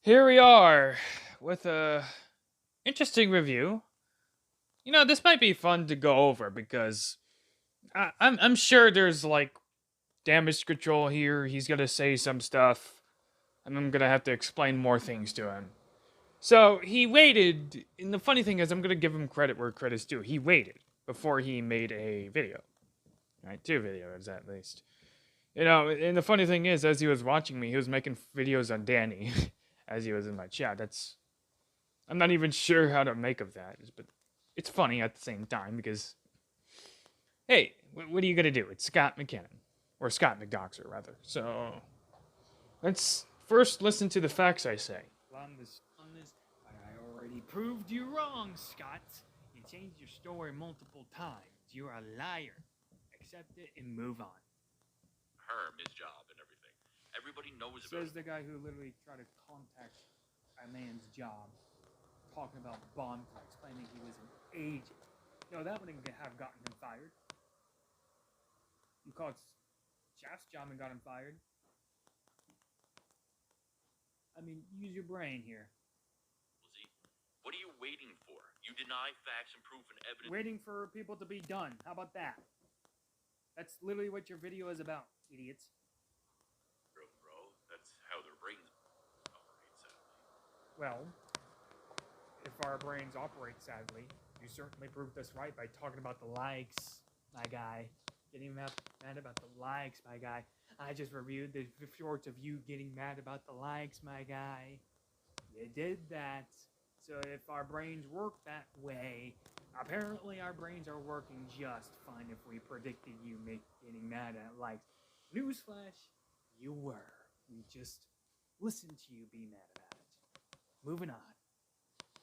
Here we are with a interesting review. This might be fun to go over because I'm sure there's like damage control here. He's gonna say some stuff, and I'm gonna have to explain more things to him. So he waited, and the funny thing is, I'm gonna give him credit where credit's due. He waited before he made a video, right? Two videos at least. And the funny thing is, as he was watching me, he was making videos on Danny, as he was in my chat. I'm not even sure how to make of that, but it's funny at the same time because, hey, what are you gonna do? It's Scott McKinnon, or Scott McDoxer rather. So let's first listen to the facts I say. But I already proved you wrong, Scott. You changed your story multiple times. You're a liar. Accept it and move on. Herm, his job and everything. Everybody knows about Says the guy who literally tried to contact a man's job, talking about bonfires, claiming he was an agent. No, that wouldn't have gotten him fired. You called Shaft's job and got him fired. I mean, use your brain here. Lizzie. What are you waiting for? You deny facts and proof and evidence. Waiting for people to be done. How about that? That's literally what your video is about, idiots. Bro, that's how their brains operate, sadly. Well, if our brains operate sadly, you certainly proved us right by talking about the likes, my guy. Getting mad about the likes, my guy. I just reviewed the shorts of you getting mad about the likes, my guy. You did that. So if our brains work that way, apparently our brains are working just fine if we predicted you getting mad at likes. Newsflash, you were. We just listened to you be mad about it. Moving on.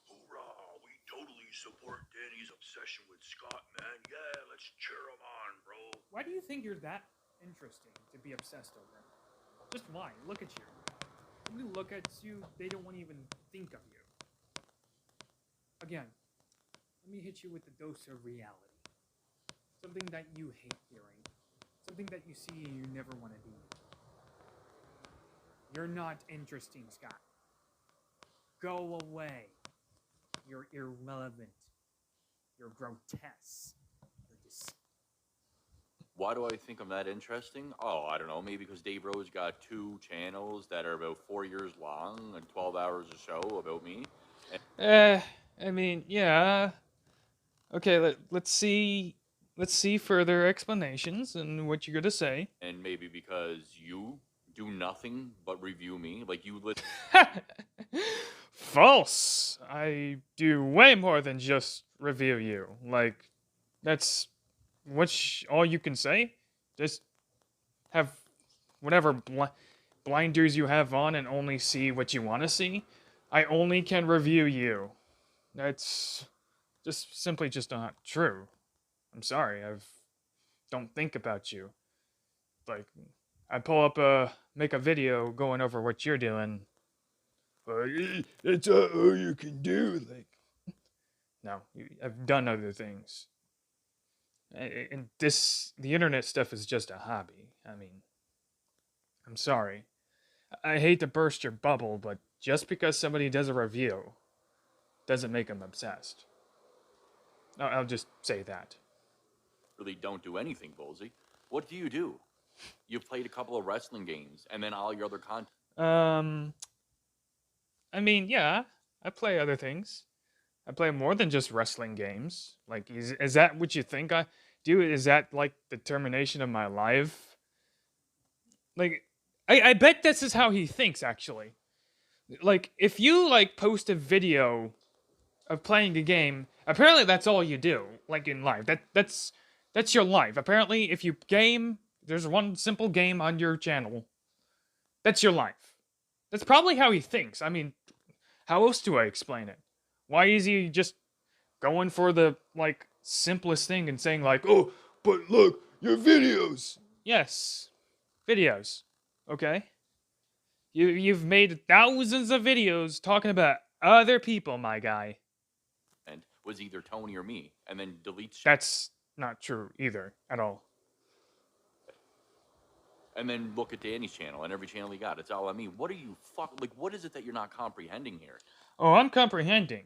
Hoorah! We totally support Danny's obsession with Scott, man. Yeah, let's cheer him on, bro. Why do you think you're that interesting to be obsessed over him? Just why? Look at you. When you look at you, they don't want to even think of you. Again, let me hit you with a dose of reality. Something that you hate hearing. Something that you see and you never want to be. You're not interesting, Scott. Go away. You're irrelevant. You're grotesque. You're Why do I think I'm that interesting? Oh, I don't know. Maybe because Dave Rose got 2 channels that are about 4 years long and 12 hours a show about me. I mean, yeah. Okay, let's see. Let's see further explanations and what you're gonna say. And maybe because you do nothing but review me, like you listen. False. I do way more than just review you. Like, that's all you can say. Just have whatever blinders you have on and only see what you want to see. I only can review you. That's just simply just not true. I'm sorry. Don't think about you. Like, I pull up make a video going over what you're doing. That's all you can do. Like, no, I've done other things. And the internet stuff is just a hobby. I mean, I'm sorry. I hate to burst your bubble, but just because somebody does a review doesn't make them obsessed. I'll just say that. Really don't do anything, Bolsey. What do? You've played a couple of wrestling games and then all your other content. I mean, yeah, I play other things. I play more than just wrestling games. Like, is that what you think I do? Is that like the termination of my life? Like, I bet this is how he thinks, actually. Like, if you like post a video of playing a game, apparently that's all you do. Like in life, that's your life. Apparently, if you game, there's one simple game on your channel. That's your life. That's probably how he thinks. I mean, how else do I explain it? Why is he just going for the like simplest thing and saying like, "Oh, but look, your videos." Yes, videos. Okay. You've made thousands of videos talking about other people, my guy. And was either Tony or me, and then deletes. That's not true either at all. And then look at Danny's channel and every channel he got. It's all on me. What are you what is it that you're not comprehending here? Oh, I'm comprehending.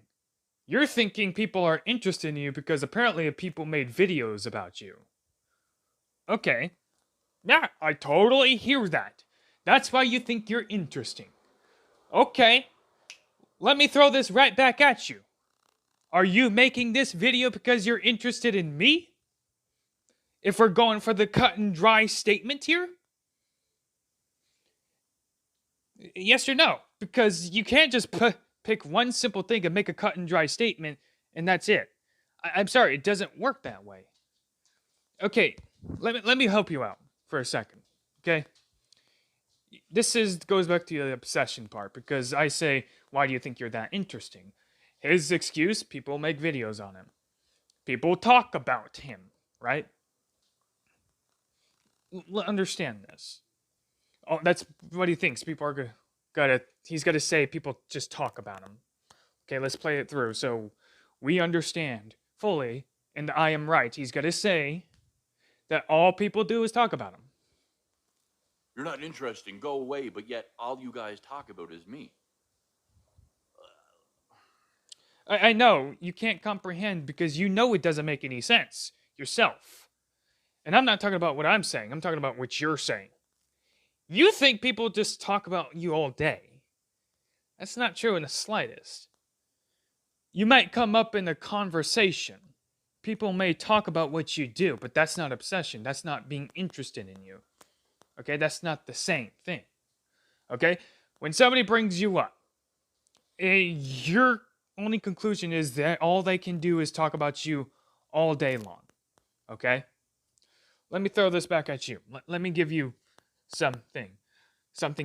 You're thinking people are interested in you because apparently people made videos about you. Okay. Yeah, I totally hear that. That's why you think you're interesting. Okay. Let me throw this right back at you. Are you making this video because you're interested in me? If we're going for the cut and dry statement here? Yes or no? Because you can't just pick one simple thing and make a cut and dry statement and that's it. I'm sorry, it doesn't work that way. Okay, let me help you out for a second. Okay? This goes back to the obsession part because I say, why do you think you're that interesting? His excuse, people make videos on him. People talk about him, right? Understand this. Oh, that's what he thinks. People are he's gotta say people just talk about him. Okay, let's play it through. So we understand fully, and I am right. He's gotta say that all people do is talk about him. You're not interesting. Go away. But yet, all you guys talk about is me. I know you can't comprehend because you know it doesn't make any sense yourself. And I'm not talking about what I'm saying. I'm talking about what you're saying. You think people just talk about you all day. That's not true in the slightest. You might come up in a conversation. People may talk about what you do, but that's not obsession. That's not being interested in you. Okay, that's not the same thing. Okay, when somebody brings you up, your only conclusion is that all they can do is talk about you all day long. Okay? Let me throw this back at you. Let me give you something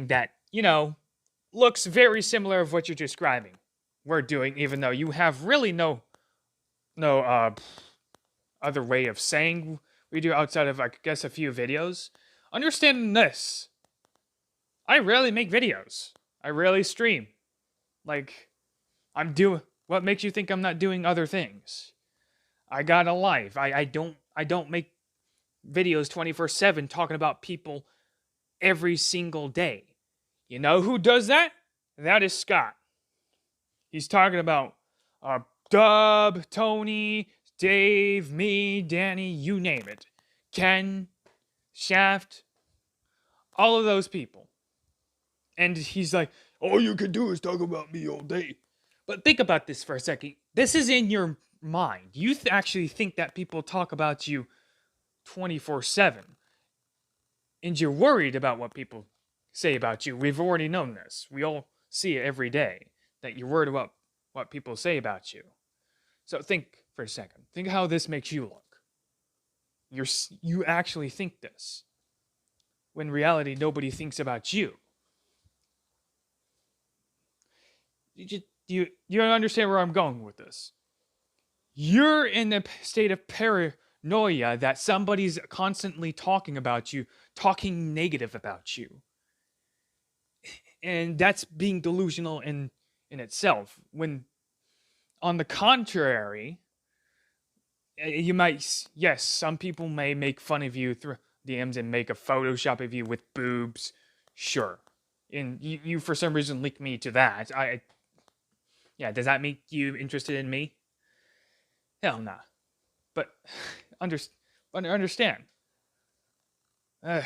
that, looks very similar of what you're describing. We're doing, even though you have really no other way of saying we do outside of, I guess, a few videos. Understanding this, I rarely make videos. I rarely stream. What makes you think I'm not doing other things? I got a life. I don't make videos 24/7 talking about people every single day. You know who does that? That is Scott. He's talking about Dub, Tony, Dave, me, Danny, you name it. Ken, Shaft, all of those people. And he's like, all you can do is talk about me all day. But think about this for a second. This is in your mind. You actually think that people talk about you 24/7. And you're worried about what people say about you. We've already known this. We all see it every day, that you're worried about what people say about you. So think for a second. Think how this makes you look. You actually think this. When in reality, nobody thinks about you. You don't understand where I'm going with this. You're in a state of paranoia that somebody's constantly talking about you, talking negative about you. And that's being delusional in itself. When, on the contrary, some people may make fun of you through DMs and make a Photoshop of you with boobs. Sure. And you for some reason link me to that. Does that make you interested in me? Hell nah. But understand. I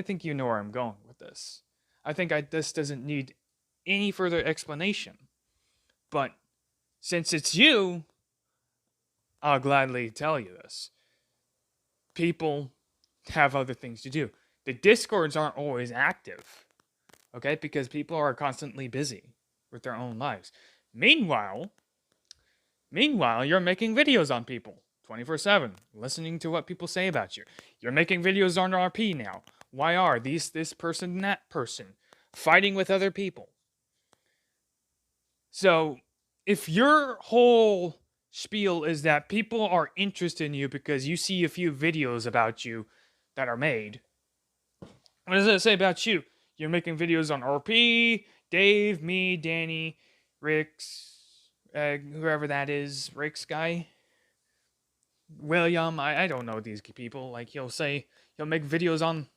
think you know where I'm going with this. I think this doesn't need any further explanation. But since it's you, I'll gladly tell you this. People have other things to do. The Discords aren't always active, okay? Because people are constantly busy with their own lives. Meanwhile, you're making videos on people 24/7, listening to what people say about you. You're making videos on RP now. YR, this person, that person, fighting with other people. So, if your whole spiel is that people are interested in you because you see a few videos about you that are made, what does it say about you? You're making videos on RP, Dave, me, Danny, Rick's, whoever that is, Rick's guy, William, I don't know these people. Like, he'll make videos on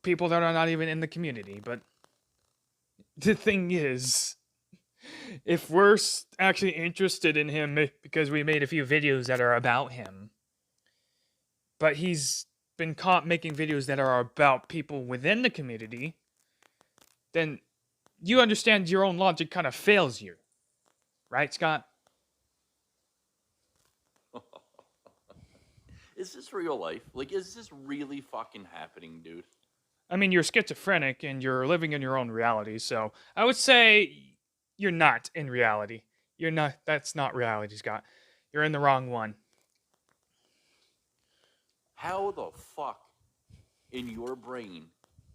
people that are not even in the community. But the thing is, if we're actually interested in him because we made a few videos that are about him, but he's been caught making videos that are about people within the community, then you understand your own logic kind of fails you. Right, Scott? Is this real life? Like, is this really fucking happening, dude? I mean, you're schizophrenic and you're living in your own reality, so I would say you're not in reality. You're not, that's not reality, Scott. You're in the wrong one. How the fuck in your brain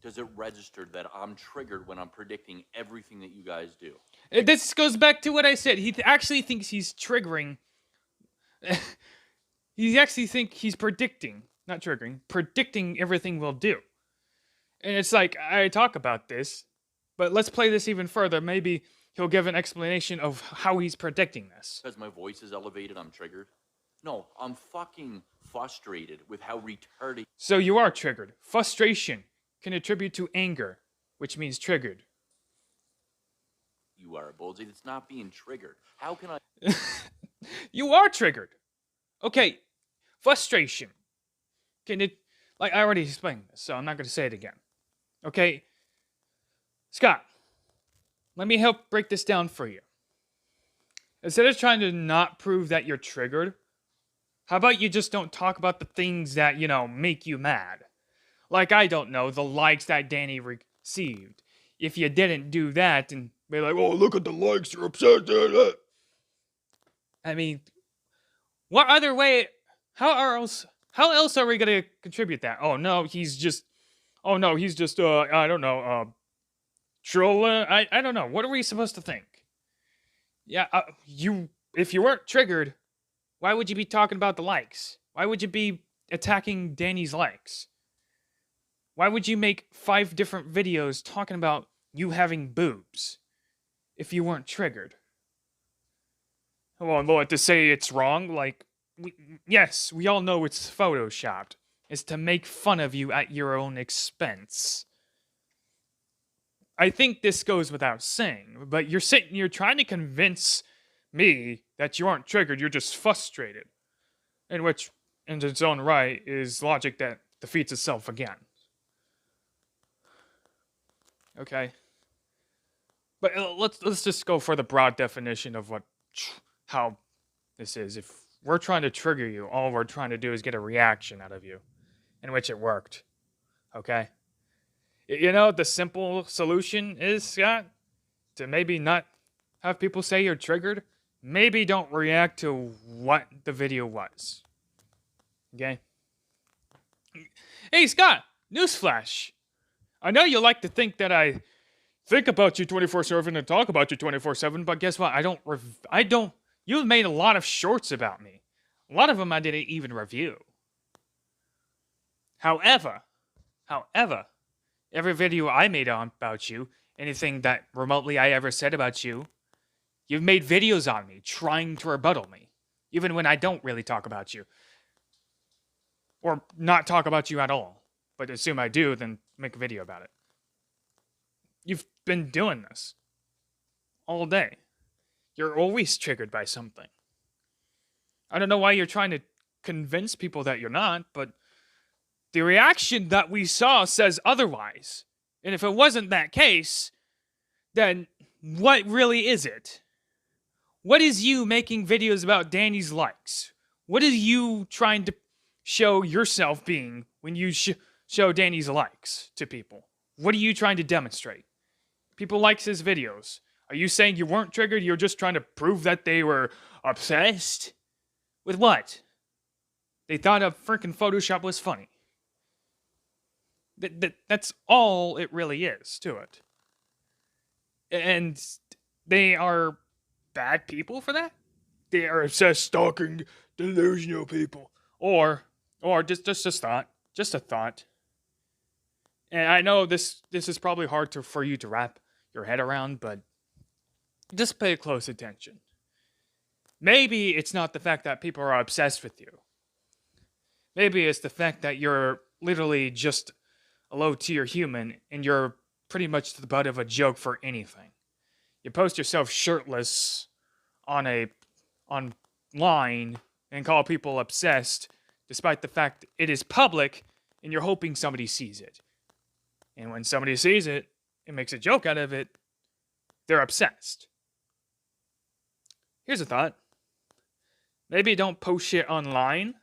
does it register that I'm triggered when I'm predicting everything that you guys do? This goes back to what I said. He actually thinks he's triggering. He actually think he's predicting, not triggering, predicting everything we'll do. And it's like, I talk about this, but let's play this even further. Maybe he'll give an explanation of how he's predicting this. Because my voice is elevated, I'm triggered? No, I'm fucking frustrated with how retarded. So you are triggered. Frustration can attribute to anger, which means triggered. You are, Bolsey. It's not being triggered. How can I? You are triggered. Okay, frustration. Can it, like I already explained this, so I'm not going to say it again. Okay, Scott, let me help break this down for you. Instead of trying to not prove that you're triggered, how about you just don't talk about the things that, make you mad? Like, I don't know, the likes that Danny received. If you didn't do that and be like, oh, look at the likes, you're upset. I mean, what other way, how else are we going to contribute that? I don't know, trolling. I don't know. What are we supposed to think? Yeah, if you weren't triggered, why would you be talking about the likes? Why would you be attacking Danny's likes? Why would you make 5 different videos talking about you having boobs if you weren't triggered? Well, to say it's wrong, like, yes, we all know it's photoshopped. It's to make fun of you at your own expense. I think this goes without saying, but you're trying to convince me that you aren't triggered, you're just frustrated. And which, in its own right, is logic that defeats itself again. Okay? But let's just go for the broad definition of how this is. If we're trying to trigger you, all we're trying to do is get a reaction out of you, in which it worked. Okay? The simple solution is, Scott, to maybe not have people say you're triggered. Maybe don't react to what the video was. Okay? Hey, Scott, newsflash. I know you like to think that I think about you 24/7 and talk about you 24/7, but guess what? I don't. You've made a lot of shorts about me. A lot of them I didn't even review. However, every video I made about you, anything that remotely I ever said about you, you've made videos on me, trying to rebuttal me, even when I don't really talk about you. Or not talk about you at all, but assume I do, then make a video about it. You've been doing this all day. You're always triggered by something. I don't know why you're trying to convince people that you're not, but the reaction that we saw says otherwise. And if it wasn't that case, then what really is it? What is you making videos about Danny's likes? What is you trying to show yourself being when you show Danny's likes to people? What are you trying to demonstrate? People likes his videos. Are you saying you weren't triggered? You're just trying to prove that they were obsessed? With what? They thought a freaking Photoshop was funny. That's all it really is to it. And they are bad people for that? They are obsessed, stalking, delusional people. Or just a thought. Just a thought. And I know this is probably hard for you to wrap your head around, but just pay close attention. Maybe it's not the fact that people are obsessed with you. Maybe it's the fact that you're literally just a low-tier human, and you're pretty much the butt of a joke for anything. You post yourself shirtless online and call people obsessed, despite the fact it is public, and you're hoping somebody sees it. And when somebody sees it and makes a joke out of it, they're obsessed. Here's a thought. Maybe don't post shit online,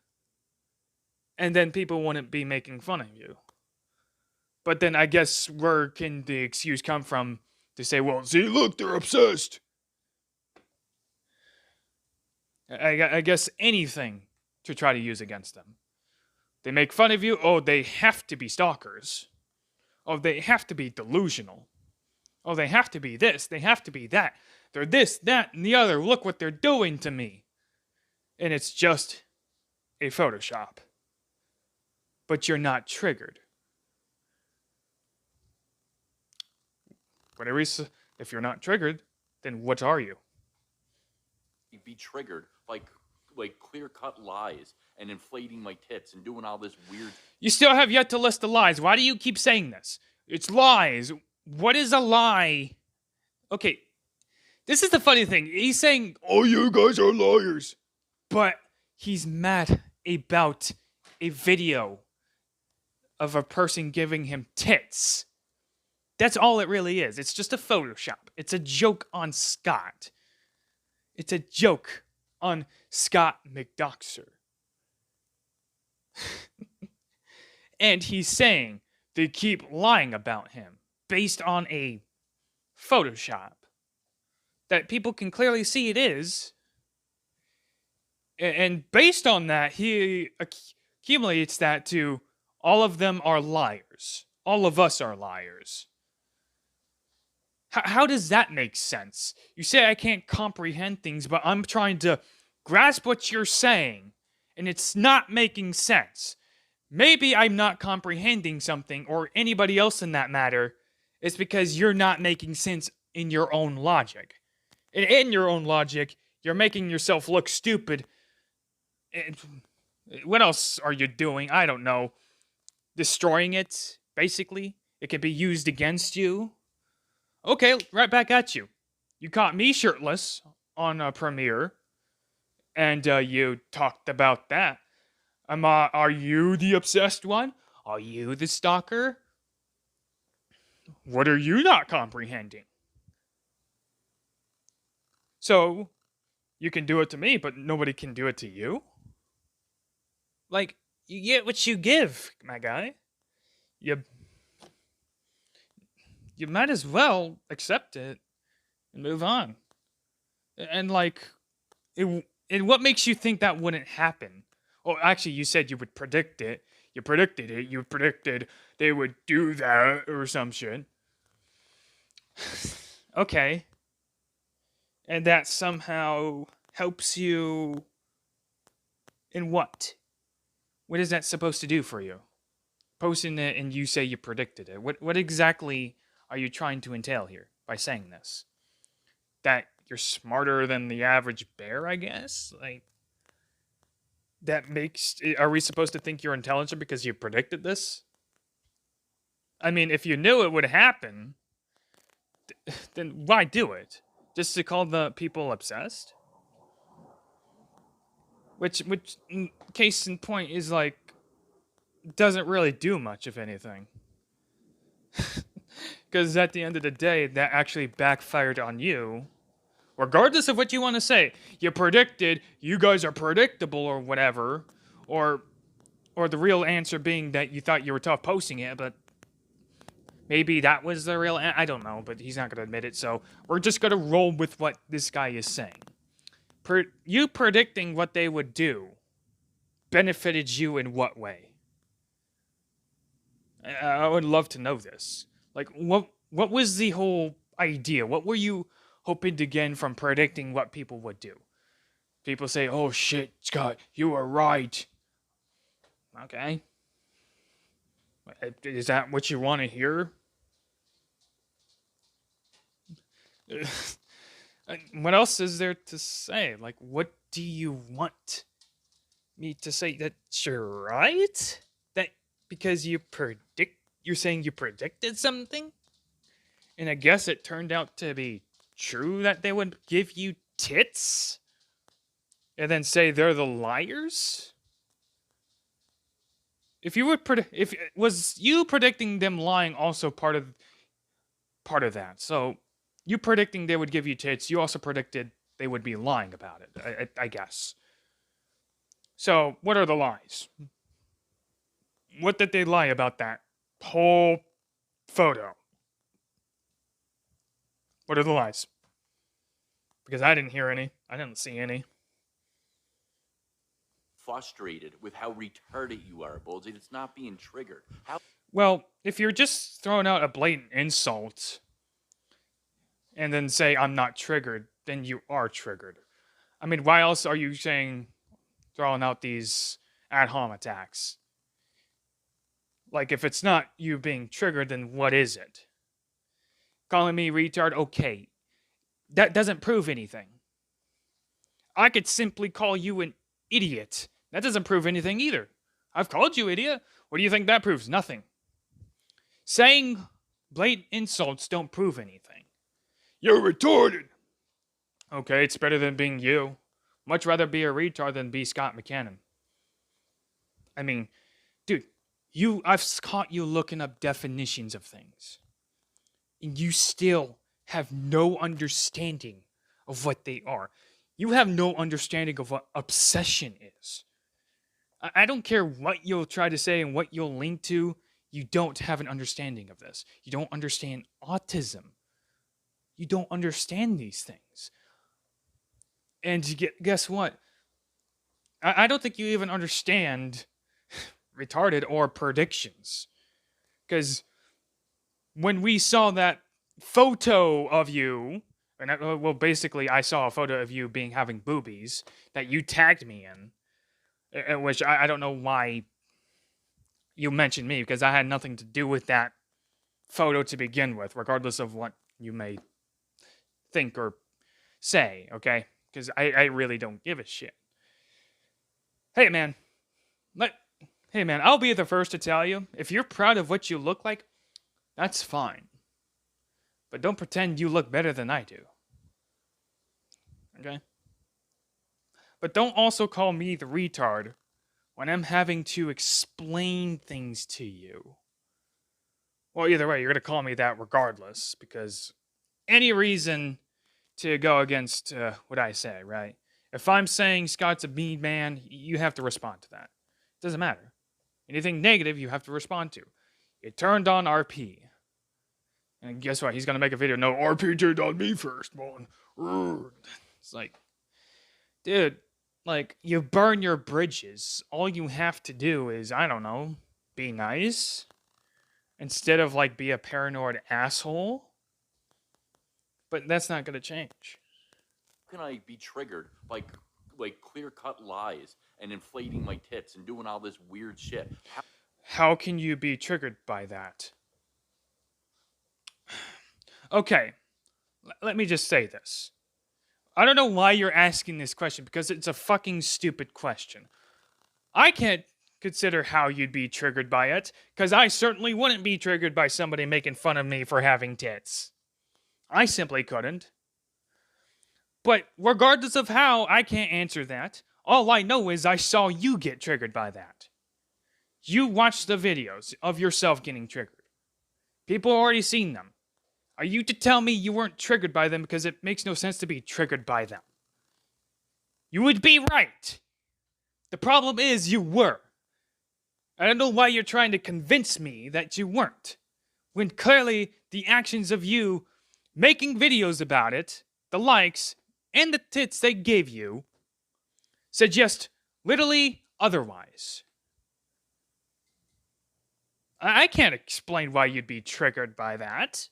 and then people wouldn't be making fun of you. But then I guess where can the excuse come from to say, well, see, look, they're obsessed? I guess anything to try to use against them. They make fun of you. Oh, they have to be stalkers. Oh, they have to be delusional. Oh, they have to be this. They have to be that. They're this, that, and the other. Look what they're doing to me. And it's just a Photoshop. But you're not triggered. If you're not triggered, then what are you? Be triggered like clear-cut lies and inflating my tits and doing all this weird. You still have yet to list the lies. Why do you keep saying this? It's lies. What is a lie? Okay, this is the funny thing. He's saying, oh, you guys are liars. But he's mad about a video of a person giving him tits. That's all it really is. It's just a Photoshop. It's a joke on Scott. It's a joke on Scott McDoxer. And he's saying they keep lying about him based on a Photoshop that people can clearly see it is. And based on that, he accumulates that to all of them are liars. All of us are liars. How does that make sense? You say I can't comprehend things, but I'm trying to grasp what you're saying, and it's not making sense. Maybe I'm not comprehending something, or anybody else in that matter. It's because you're not making sense in your own logic. In your own logic, you're making yourself look stupid. And what else are you doing? I don't know. Destroying it, basically. It can be used against you. Okay, right back at you. You caught me shirtless on a premiere, and you talked about that. Are you the obsessed one? Are you the stalker? What are you not comprehending? So, you can do it to me, but nobody can do it to you? Like, you get what you give, my guy. You might as well accept it and move on. And what makes you think that wouldn't happen? Oh, actually, you said you would predict it. You predicted it. You predicted they would do that or some shit. Okay. And that somehow helps you in what? What is that supposed to do for you? Posting it and you say you predicted it. What exactly are you trying to entail here by saying this? That you're smarter than the average bear, I guess? Like, that makes... Are we supposed to think you're intelligent because you predicted this? I mean, if you knew it would happen, then why do it? Just to call the people obsessed? Which case in point is like, doesn't really do much, if anything. Because at the end of the day, that actually backfired on you. Regardless of what you want to say. You predicted, you guys are predictable or whatever. Or the real answer being that you thought you were tough posting it, but maybe that was the real I don't know, but he's not going to admit it, so we're just going to roll with what this guy is saying. You predicting what they would do benefited you in what way? I would love to know this. Like, what was the whole idea? What were you hoping to gain from predicting what people would do? People say, oh shit, Scott, you were right. Okay. Is that what you want to hear? What else is there to say? Like, what do you want me to say? That you're right? That because you you're saying you predicted something? And I guess it turned out to be true that they would give you tits? And then say they're the liars? If you would if was you predicting them lying also part of that? So you predicting they would give you tits, you also predicted they would be lying about it, I guess. So what are the lies? What did they lie about that whole photo? What are the lies? Because I didn't hear any. I didn't see any. Frustrated with how retarded you are, Bulls, and it's not being triggered. How Well, if you're just throwing out a blatant insult and then say, I'm not triggered, then you are triggered. I mean, why else are you throwing out these ad hom attacks? Like, if it's not you being triggered, then what is it? Calling me retard? Okay. That doesn't prove anything. I could simply call you an idiot. That doesn't prove anything either. I've called you idiot. What do you think that proves? Nothing. Saying blatant insults don't prove anything. You're retarded. Okay, it's better than being you. Much rather be a retard than be Scott McKinnon. I mean, dude, I've caught you looking up definitions of things. And you still have no understanding of what they are. You have no understanding of what obsession is. I don't care what you'll try to say and what you'll link to. You don't have an understanding of this. You don't understand autism. You don't understand these things. And guess what? I don't think you even understand retarded or predictions. Because when we saw that photo of you, and basically I saw a photo of you having boobies that you tagged me in, which I don't know why you mentioned me, because I had nothing to do with that photo to begin with, regardless of what you may think or say, okay? Because I really don't give a shit. Hey, man. I'll be the first to tell you, if you're proud of what you look like, that's fine. But don't pretend you look better than I do. Okay? But don't also call me the retard when I'm having to explain things to you. Well, either way, you're going to call me that regardless, because any reason to go against what I say, right? If I'm saying Scott's a mean man, you have to respond to that. It doesn't matter. Anything negative, you have to respond to. It turned on RP. And guess what? He's going to make a video. No, RP turned on me first, man. It's like, dude, like, you burn your bridges. All you have to do is, I don't know, be nice. Instead of, like, be a paranoid asshole. But that's not going to change. can I be triggered by like clear-cut lies and inflating my tits and doing all this weird shit? How can you be triggered by that? Okay, let me just say this. I don't know why you're asking this question, because it's a fucking stupid question. I can't consider how you'd be triggered by it, because I certainly wouldn't be triggered by somebody making fun of me for having tits. I simply couldn't. But regardless of how, I can't answer that. All I know is I saw you get triggered by that. You watched the videos of yourself getting triggered. People already seen them. Are you to tell me you weren't triggered by them because it makes no sense to be triggered by them? You would be right. The problem is you were. I don't know why you're trying to convince me that you weren't, when clearly the actions of you making videos about it, the likes, and the tits they gave you suggest literally otherwise. I can't explain why you'd be triggered by that.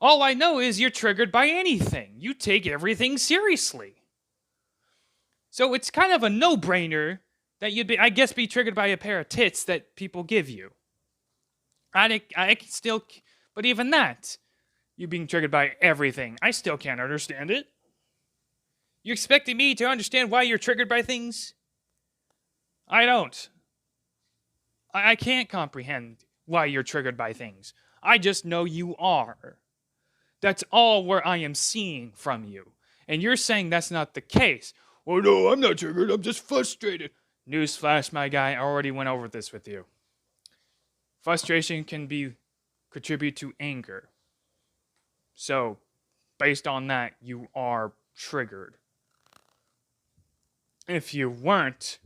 All I know is you're triggered by anything. You take everything seriously. So it's kind of a no-brainer that you'd be, I guess, be triggered by a pair of tits that people give you. I can still, but even that, you being triggered by everything, I still can't understand it. You expecting me to understand why you're triggered by things? I don't. I can't comprehend why you're triggered by things. I just know you are. That's all where I am seeing from you. And you're saying that's not the case. Well, no, I'm not triggered. I'm just frustrated. Newsflash, my guy, I already went over this with you. Frustration can contribute to anger. So, based on that, you are triggered. If you weren't,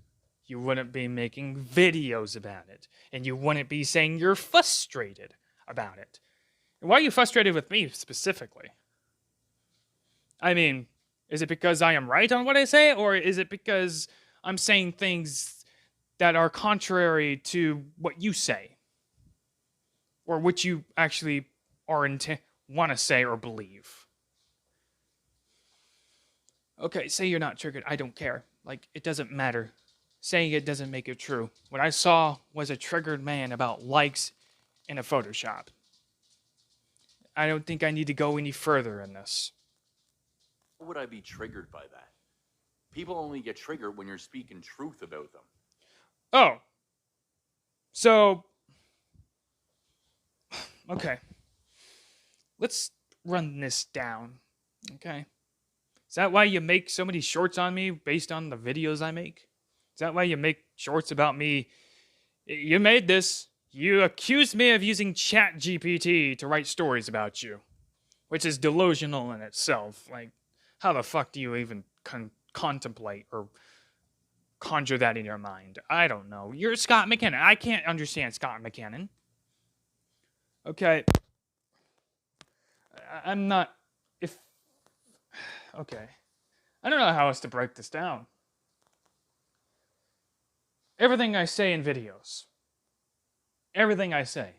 you wouldn't be making videos about it. And you wouldn't be saying you're frustrated about it. And why are you frustrated with me specifically? I mean, is it because I am right on what I say? Or is it because I'm saying things that are contrary to what you say? Or what you actually want to say or believe? Okay, say you're not triggered. I don't care. Like, it doesn't matter. Saying it doesn't make it true. What I saw was a triggered man about likes in a Photoshop. I don't think I need to go any further in this. How would I be triggered by that? People only get triggered when you're speaking truth about them. Oh. So. Okay. Let's run this down. Okay. Is that why you make so many shorts on me based on the videos I make? Is that why you make shorts about me? You made this. You accused me of using ChatGPT to write stories about you, which is delusional in itself. Like, how the fuck do you even contemplate or conjure that in your mind? I don't know. You're Scott McKinnon. I can't understand Scott McKinnon. Okay. I'm not... Okay. I don't know how else to break this down. Everything I say in videos. Everything I say.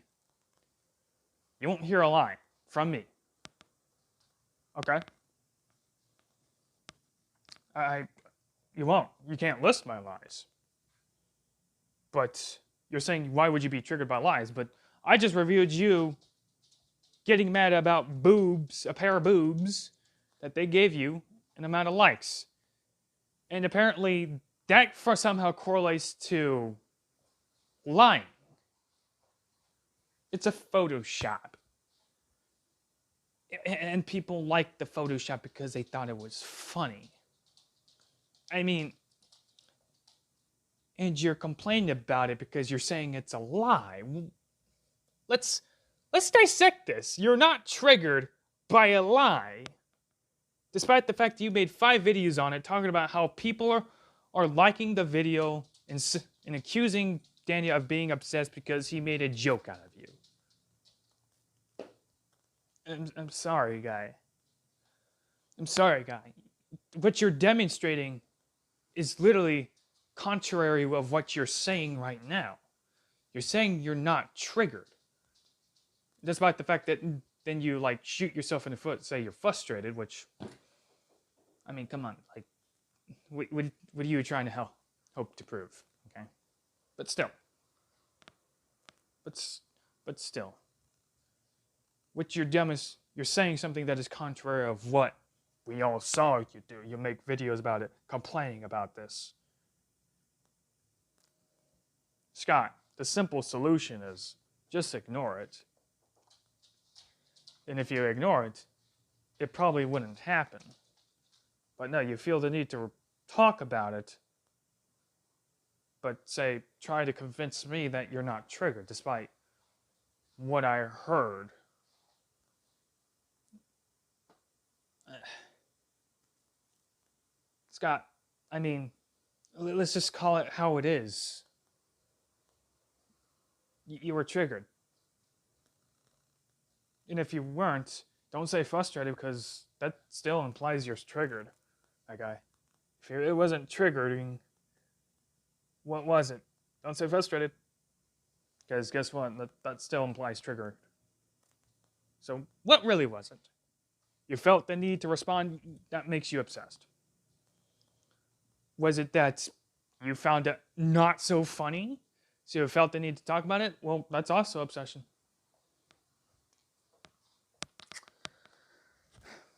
You won't hear a lie from me. Okay? You won't. You can't list my lies. But you're saying, why would you be triggered by lies? But I just reviewed you getting mad about boobs, a pair of boobs, that they gave you an amount of likes. And apparently that somehow correlates to lying. It's a Photoshop. And people liked the Photoshop because they thought it was funny. I mean, and you're complaining about it because you're saying it's a lie. Let's dissect this. You're not triggered by a lie, despite the fact that you made 5 videos on it talking about how people are liking the video and accusing Danny of being obsessed because he made a joke out of you. I'm sorry, guy. I'm sorry, guy. What you're demonstrating is literally contrary of what you're saying right now. You're saying you're not triggered. Despite the fact that then you like shoot yourself in the foot and say you're frustrated, which, I mean, come on. Like, what are you trying to hope to prove? Okay? But still. But still. What you're doing is you're saying something that is contrary of what we all saw you do. You make videos about it, complaining about this. Scott, the simple solution is just ignore it. And if you ignore it, it probably wouldn't happen. But no, you feel the need to talk about it, but try to convince me that you're not triggered, despite what I heard. Scott, I mean, let's just call it how it is. You were triggered. And if you weren't, don't say frustrated, because that still implies you're triggered, that guy. If it wasn't triggering, what was it? Don't say frustrated. Because guess what? That still implies triggered. So what really was it? You felt the need to respond, that makes you obsessed. Was it that you found it not so funny, so you felt the need to talk about it? Well, that's also obsession.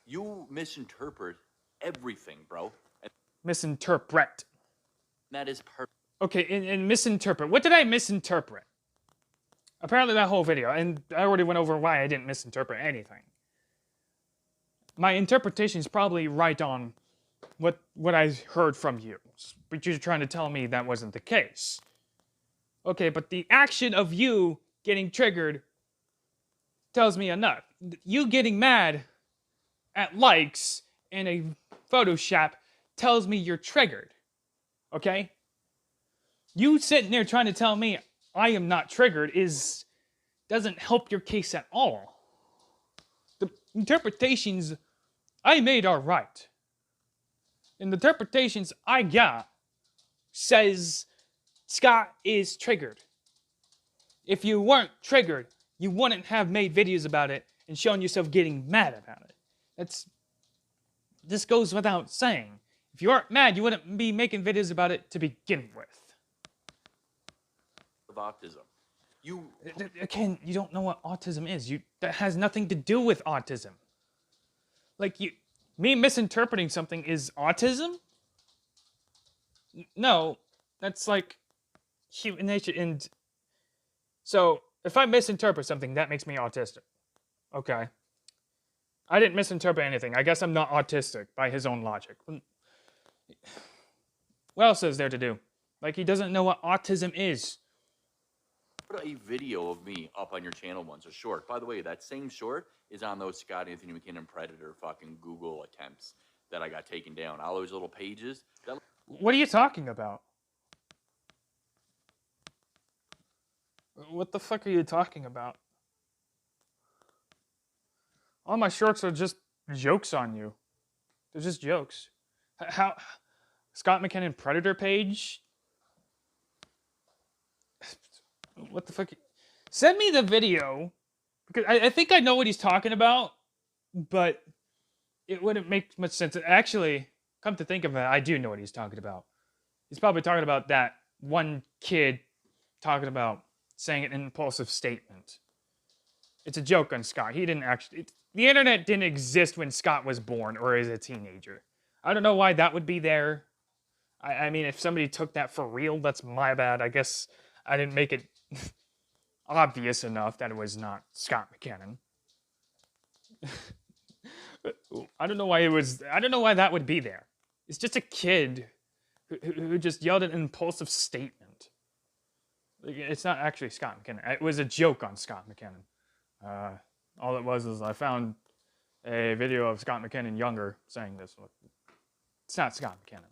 You misinterpret everything, bro. And Misinterpret. that is perfect. Okay, and misinterpret. What did I misinterpret? apparently that whole video, and I already went over why I didn't misinterpret anything. My interpretation is probably right on what I heard from you, but you're trying to tell me that wasn't the case. Okay, but the action of you getting triggered tells me enough. You getting mad at likes in a Photoshop tells me you're triggered. Okay? You sitting there trying to tell me I am not triggered doesn't help your case at all. The interpretations I made are right. And the interpretations I got says Scott is triggered. If you weren't triggered, you wouldn't have made videos about it and shown yourself getting mad about it. This goes without saying. If you aren't mad, you wouldn't be making videos about it to begin with. Of autism. Again, you don't know what autism is. That has nothing to do with autism. Like, me misinterpreting something is autism? No, that's like human nature. And so, if I misinterpret something, that makes me autistic. Okay. I didn't misinterpret anything. I guess I'm not autistic by his own logic. What else is there to do? Like, he doesn't know what autism is. Put a video of me up on your channel once, a short. By the way, that same short is on those Scott Anthony McKinnon Predator fucking Google attempts that I got taken down. All those little pages. What are you talking about? What the fuck are you talking about? All my shorts are just jokes on you. They're just jokes. How? Scott McKinnon Predator page? What the fuck? Send me the video. Because I think I know what he's talking about, but it wouldn't make much sense. Actually, come to think of it, I do know what he's talking about. He's probably talking about that one kid talking about saying an impulsive statement. It's a joke on Scott. He didn't actually... The internet didn't exist when Scott was born or as a teenager. I don't know why that would be there. I mean, if somebody took that for real, that's my bad. I guess I didn't make it obvious enough that it was not Scott McKinnon. I don't know why that would be there. It's just a kid who just yelled an impulsive statement. It's not actually Scott McKinnon. It was a joke on Scott McKinnon. All it was is I found a video of Scott McKinnon younger saying this. It's not Scott McKinnon.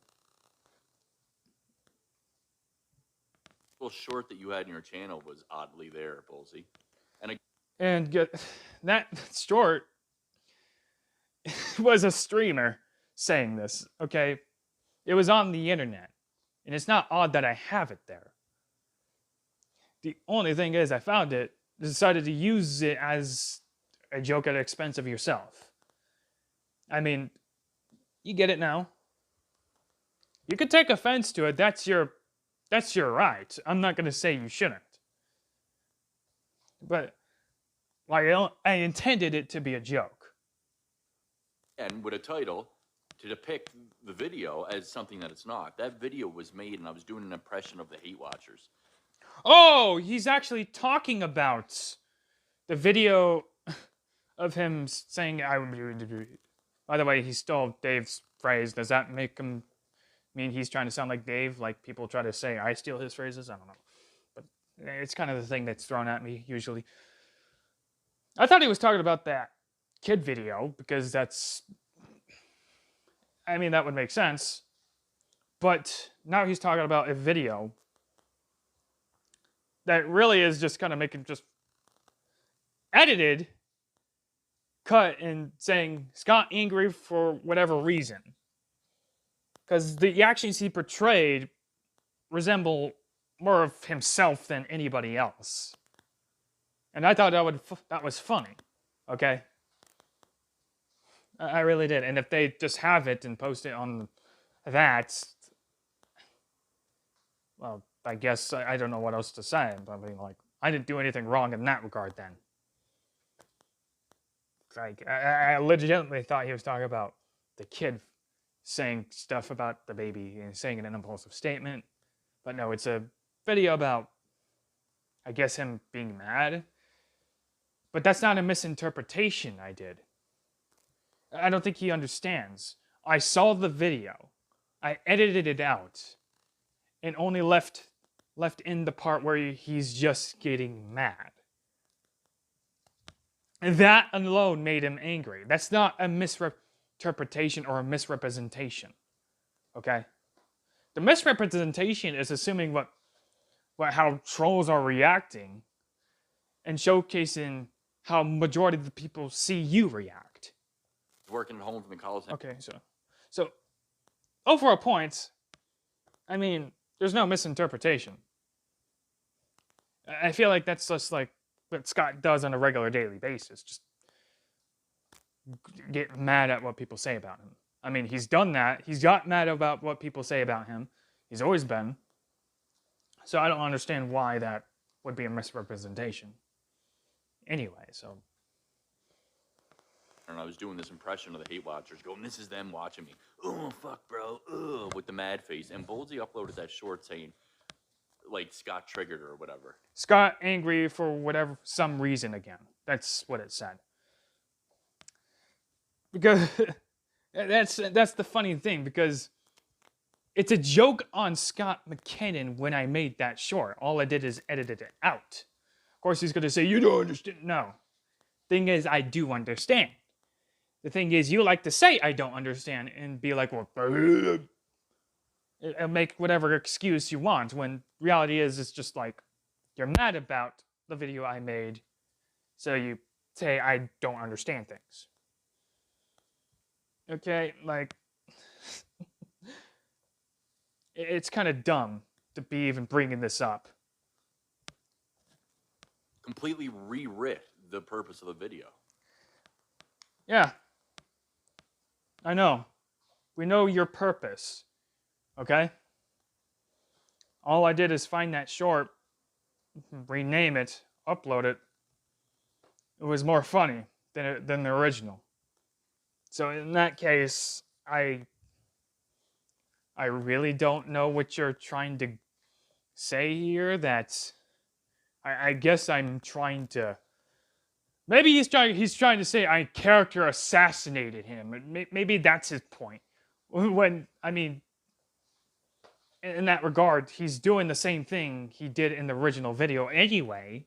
Little short that you had in your channel was oddly there, Bullsy. And that short was a streamer saying this, okay? It was on the internet. And it's not odd that I have it there. The only thing is I found it, decided to use it as a joke at the expense of yourself. I mean, you get it now. You could take offense to it. That's your right. I'm not going to say you shouldn't. But I intended it to be a joke. And with a title to depict the video as something that it's not. That video was made and I was doing an impression of the Hate Watchers. Oh, he's actually talking about the video of him saying, I would do. By the way, he stole Dave's phrase. Does that make him mean he's trying to sound like Dave? Like people try to say I steal his phrases? I don't know. But it's kind of the thing that's thrown at me usually. I thought he was talking about that kid video because that would make sense. But now he's talking about a video that really is just kind of making just edited, cut, and saying Scott angry for whatever reason. Because the actions he portrayed resemble more of himself than anybody else. And I thought that was funny, okay? I really did. And if they just have it and post it on that, well, I guess I don't know what else to say. I mean, like, I didn't do anything wrong in that regard then. Like, I legitimately thought he was talking about the kid saying stuff about the baby and saying an impulsive statement. But no, it's a video about I guess him being mad. But that's not a misinterpretation I did. I don't think he understands. I saw the video. I edited it out. And only left in the part where he's just getting mad. And that alone made him angry. That's not a misinterpretation or a misrepresentation. Okay? The misrepresentation is assuming how trolls are reacting and showcasing how majority of the people see you react. Working at home from the college. Okay, so overall points, I mean, there's no misinterpretation. I feel like that's just like what Scott does on a regular daily basis. Just get mad at what people say about him. I mean, he's done that. He's got mad about what people say about him. He's always been. So I don't understand why that would be a misrepresentation. Anyway, so. And I was doing this impression of the hate watchers going, this is them watching me. Oh, fuck, bro. Ugh, with the mad face. And Boldsy uploaded that short saying, like, Scott triggered or whatever. Scott angry for some reason again. That's what it said. Because that's the funny thing, because it's a joke on Scott McKinnon when I made that short. All I did is edited it out. Of course, he's going to say, you don't understand. No. Thing is, I do understand. The thing is, you like to say I don't understand and be like, well, and make whatever excuse you want, when reality is, it's just like, you're mad about the video I made, so you say I don't understand things. Okay, like, it's kind of dumb to be even bringing this up. Completely rewrit the purpose of the video. Yeah. I know. We know your purpose. Okay? All I did is find that short, rename it, upload it. It was more funny than the original. So in that case, I really don't know what you're trying to say here. That I guess I'm trying to. Maybe he's trying to say I character assassinated him. Maybe that's his point. When, I mean, in that regard, he's doing the same thing he did in the original video anyway.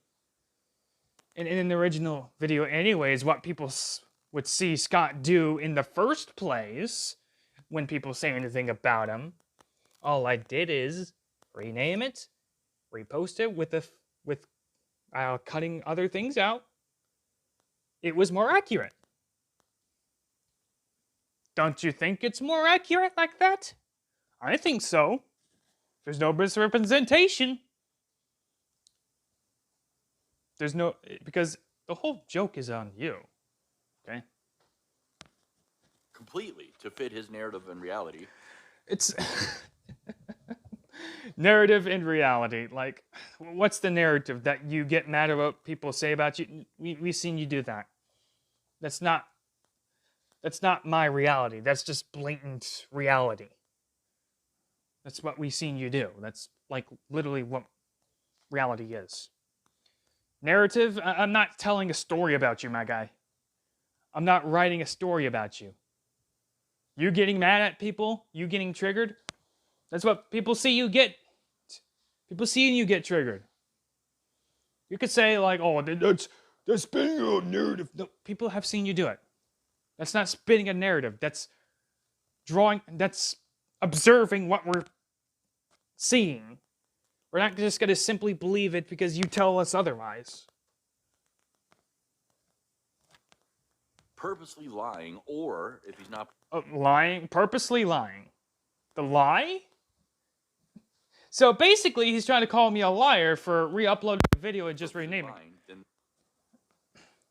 And in the original video anyway is what people would see Scott do in the first place when people say anything about him. All I did is rename it, repost it with cutting other things out. It was more accurate. Don't you think it's more accurate like that? I think so. There's no misrepresentation. There's no, because the whole joke is on you. Okay? Completely to fit his narrative and reality. It's narrative and reality. Like, what's the narrative that you get mad about what people say about you? We've seen you do that. That's not my reality. That's just blatant reality. That's what we've seen you do. That's like literally what reality is. Narrative, I'm not telling a story about you, my guy. I'm not writing a story about you. You getting mad at people, you getting triggered, that's what people see you get. People seeing you get triggered. You could say like, oh, that's spinning a narrative. No, people have seen you do it. That's not spinning a narrative. That's observing what we're seeing. We're not just going to simply believe it because you tell us otherwise. Purposely lying, or if he's not Lying, purposely lying. The lie? So basically, he's trying to call me a liar for re-uploading the video and just renaming it.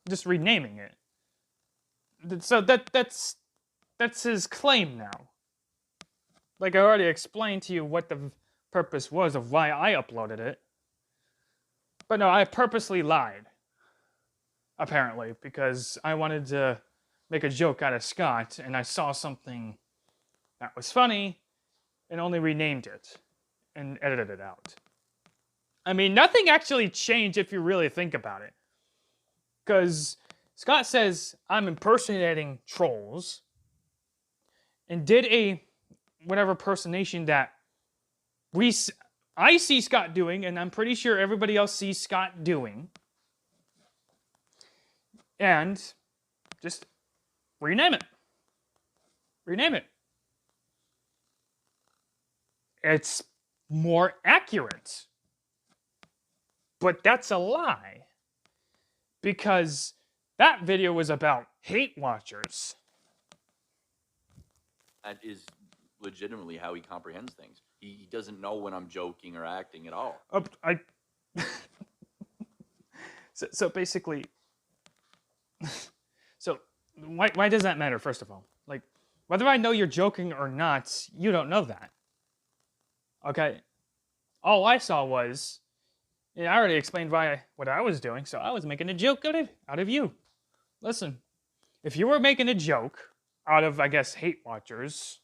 Just renaming it. So that's his claim now. Like I already explained to you what the purpose was of why I uploaded it. But no, I purposely lied. Apparently, because I wanted to make a joke out of Scott, and I saw something that was funny, and only renamed it, and edited it out. I mean, nothing actually changed if you really think about it. Because Scott says I'm impersonating trolls and did a whatever impersonation that I see Scott doing, and I'm pretty sure everybody else sees Scott doing. And just rename it. Rename it. It's more accurate. But that's a lie. Because that video was about hate watchers. That is legitimately how he comprehends things. He doesn't know when I'm joking or acting at all. So basically, so why does that matter? First of all, like whether I know you're joking or not, you don't know that. Okay, all I saw was, I already explained what I was doing, so I was making a joke out of you. Listen, if you were making a joke out of, I guess, hate watchers,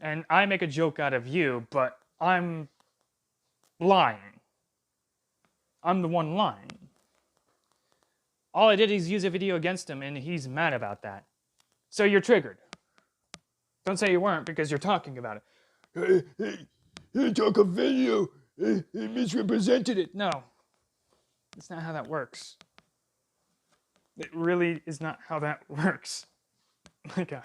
and I make a joke out of you, but I'm lying. I'm the one lying. All I did is use a video against him, and he's mad about that. So you're triggered. Don't say you weren't, because you're talking about it. He took a video. He misrepresented it. No. That's not how that works. It really is not how that works. Okay.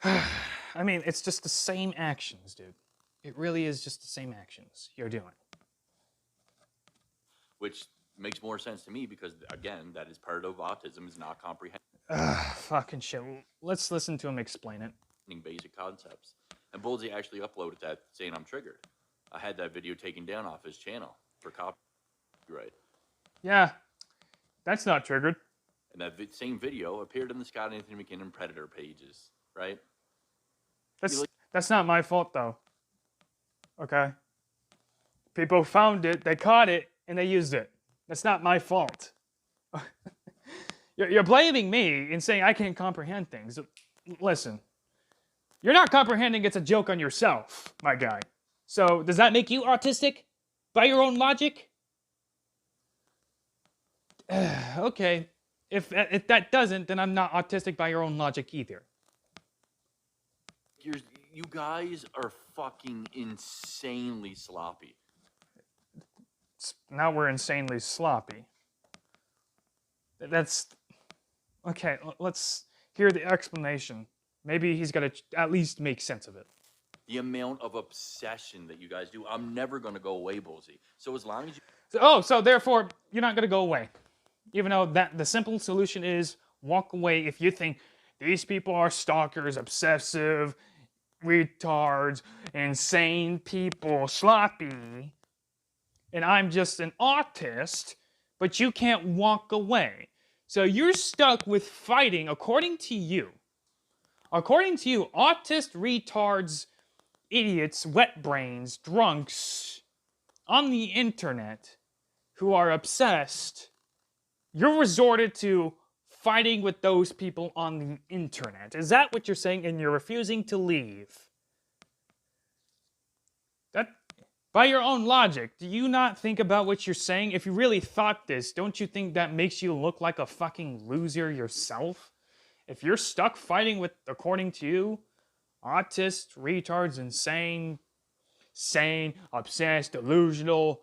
I mean, it's just the same actions, dude. It really is just the same actions you're doing. Which makes more sense to me because, again, that is part of autism, is not comprehending Fucking shit. Let's listen to him explain it. basic concepts. And Bullseye actually uploaded that saying I'm triggered. I had that video taken down off his channel for copyright. Yeah, that's not triggered. And that same video appeared in the Scott Anthony McKinnon Predator pages, right? That's not my fault, though. Okay? People found it, they caught it, and they used it. That's not my fault. You're blaming me and saying I can't comprehend things. Listen, you're not comprehending it's a joke on yourself, my guy. So does that make you autistic by your own logic? Okay. If that doesn't, then I'm not autistic by your own logic either. You guys are fucking insanely sloppy. Now we're insanely sloppy. That's... Okay, let's hear the explanation. Maybe he's got to at least make sense of it. The amount of obsession that you guys do, I'm never going to go away, Bullseye. So as long as you... So therefore, you're not going to go away. Even though the simple solution is walk away if you think these people are stalkers, obsessive, retards, insane people, sloppy, and I'm just an autist, but you can't walk away. So you're stuck with fighting, according to you. According to you, autists, retards, idiots, wet brains, drunks on the internet who are obsessed, you're resorted to fighting with those people on the internet. Is that what you're saying? And you're refusing to leave? That, by your own logic, do you not think about what you're saying? If you really thought this, don't you think that makes you look like a fucking loser yourself? If you're stuck fighting with, according to you, autists, retards, insane, sane, obsessed, delusional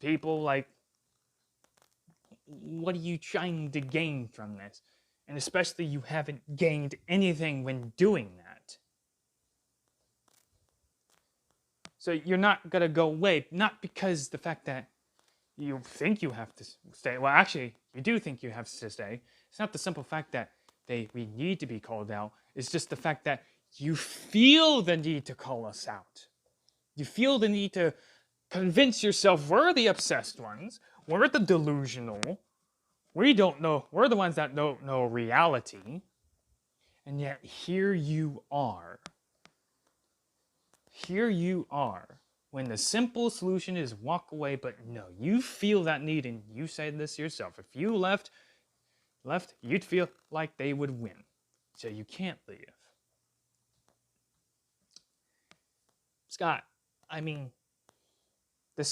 people, like, what are you trying to gain from this? And especially you haven't gained anything when doing that. So you're not going to go away, not because the fact that you think you have to stay. Well, actually, you do think you have to stay. It's not the simple fact that we need to be called out. It's just the fact that you feel the need to call us out. You feel the need to convince yourself we're the obsessed ones. We're the delusional. We don't know. We're the ones that don't know reality. And yet here you are. Here you are. When the simple solution is walk away, but no, you feel that need, and you say this yourself. If you left, you'd feel like they would win. So you can't leave. Scott, I mean, the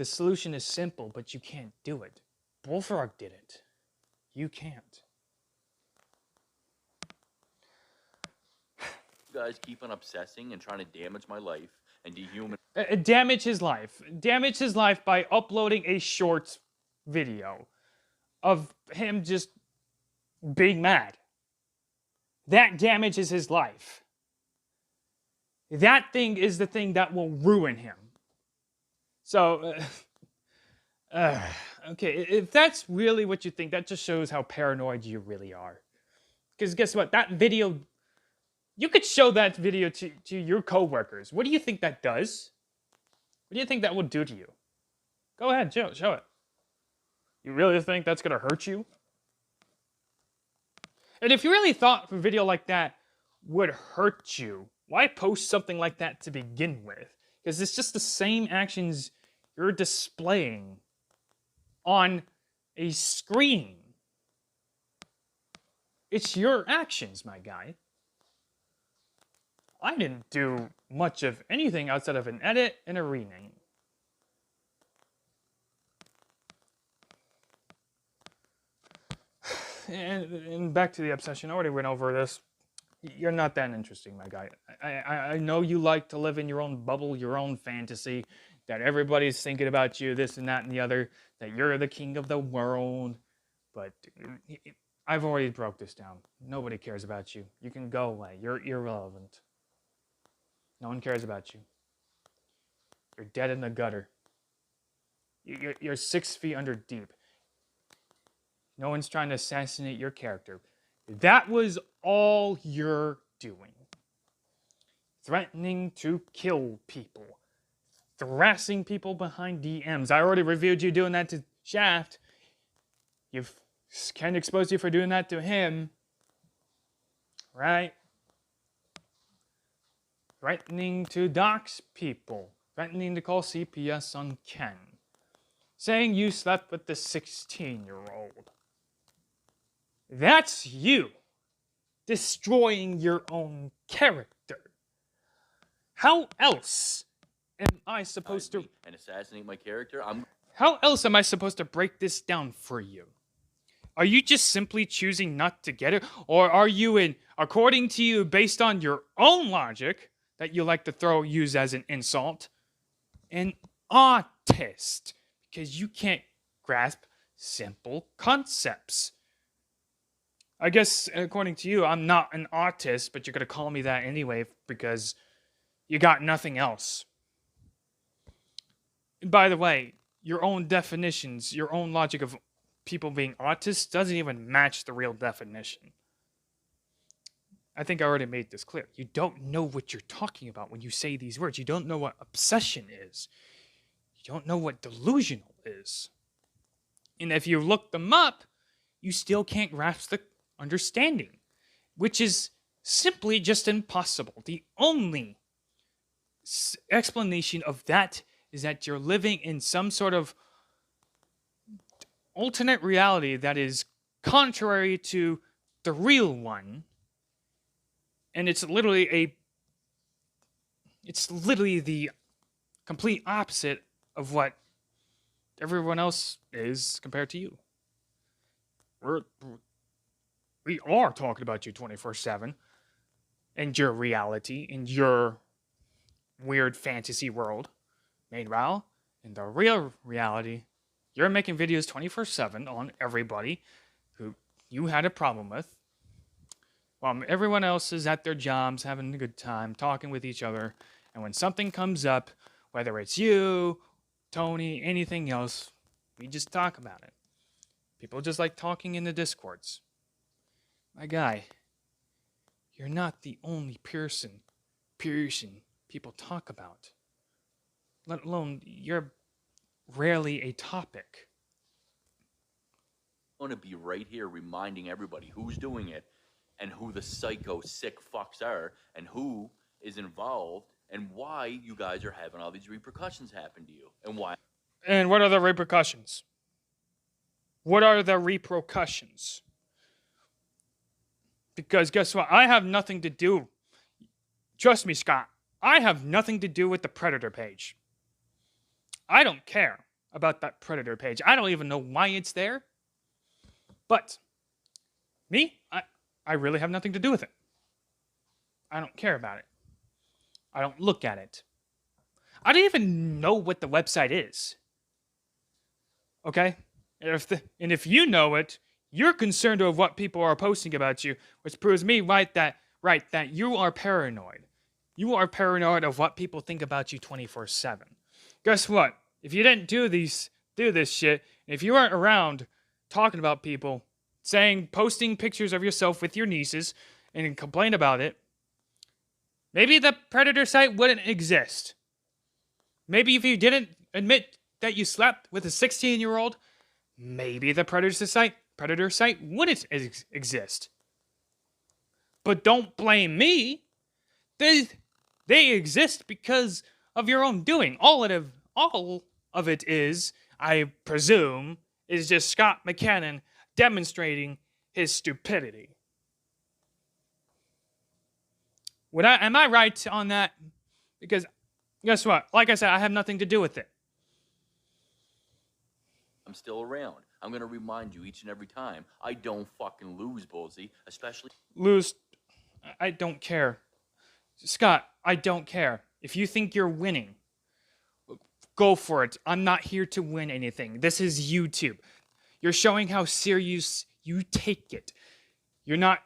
solution is simple, but you can't do it. Bullfrog did it. You can't. You guys keep on obsessing and trying to damage my life and dehumanize. Damage his life. Damage his life by uploading a short video of him just being mad. That damages his life. That thing is the thing that will ruin him. So, okay, if that's really what you think, that just shows how paranoid you really are. Because guess what? That video, you could show that video to your coworkers. What do you think that does? What do you think that will do to you? Go ahead, show it. You really think that's going to hurt you? And if you really thought a video like that would hurt you, why post something like that to begin with? Because it's just the same actions you're displaying on a screen. It's your actions, my guy. I didn't do much of anything outside of an edit and a rename. And back to the obsession. I already went over this. You're not that interesting, my guy. I know you like to live in your own bubble, your own fantasy, that everybody's thinking about you, this and that and the other, that you're the king of the world. But I've already broke this down. Nobody cares about you. You can go away. You're irrelevant. No one cares about you. You're dead in the gutter. You're 6 feet under deep. No one's trying to assassinate your character. That was all you're doing. Threatening to kill people. Harassing people behind DMs. I already reviewed you doing that to Shaft. You've Ken exposed you for doing that to him. Right? Threatening to dox people. Threatening to call CPS on Ken. Saying you slept with the 16-year-old. That's you destroying your own character. How else am I supposed to... And assassinate my character? How else am I supposed to break this down for you? Are you just simply choosing not to get it? Or are you, according to you, based on your own logic, that you like to use as an insult, an autist? Because you can't grasp simple concepts. I guess, according to you, I'm not an autist, but you're going to call me that anyway because you got nothing else. And by the way, your own definitions, your own logic of people being autists doesn't even match the real definition. I think I already made this clear. You don't know what you're talking about when you say these words. You don't know what obsession is. You don't know what delusional is. And if you look them up, you still can't grasp the understanding, which is simply just impossible. The only explanation of that is that you're living in some sort of alternate reality that is contrary to the real one, and it's literally the complete opposite of what everyone else is compared to you. We are talking about you 24/7 and your reality in your weird fantasy world. Meanwhile, in the real reality, you're making videos 24/7 on everybody who you had a problem with, while everyone else is at their jobs having a good time, talking with each other. And when something comes up, whether it's you, Tony, anything else, we just talk about it. People just like talking in the Discords. My guy, you're not the only person people talk about. Let alone, you're rarely a topic. I want to be right here reminding everybody who's doing it and who the psycho sick fucks are and who is involved and why you guys are having all these repercussions happen to you and why. And what are the repercussions? What are the repercussions? Because guess what? I have nothing to do. Trust me, Scott. I have nothing to do with the Predator page. I don't care about that Predator page. I don't even know why it's there. But me, I really have nothing to do with it. I don't care about it. I don't look at it. I don't even know what the website is. Okay? And if you know it, you're concerned with what people are posting about you, which proves me right that you are paranoid. You are paranoid of what people think about you 24/7. Guess what? If you didn't do this shit, if you weren't around talking about people, posting pictures of yourself with your nieces and complain about it, maybe the Predator site wouldn't exist. Maybe if you didn't admit that you slept with a 16-year-old, maybe the Predator site wouldn't exist. But don't blame me. They exist because of your own doing. All of it is, I presume, is just Scott McCannon demonstrating his stupidity. Am I right on that? Because guess what? Like I said, I have nothing to do with it. I'm still around. I'm going to remind you each and every time. I don't fucking lose, Bullseye. Especially... Lose. I don't care. Scott, I don't care. If you think you're winning, go for it. I'm not here to win anything. This is YouTube. You're showing how serious you take it. You're not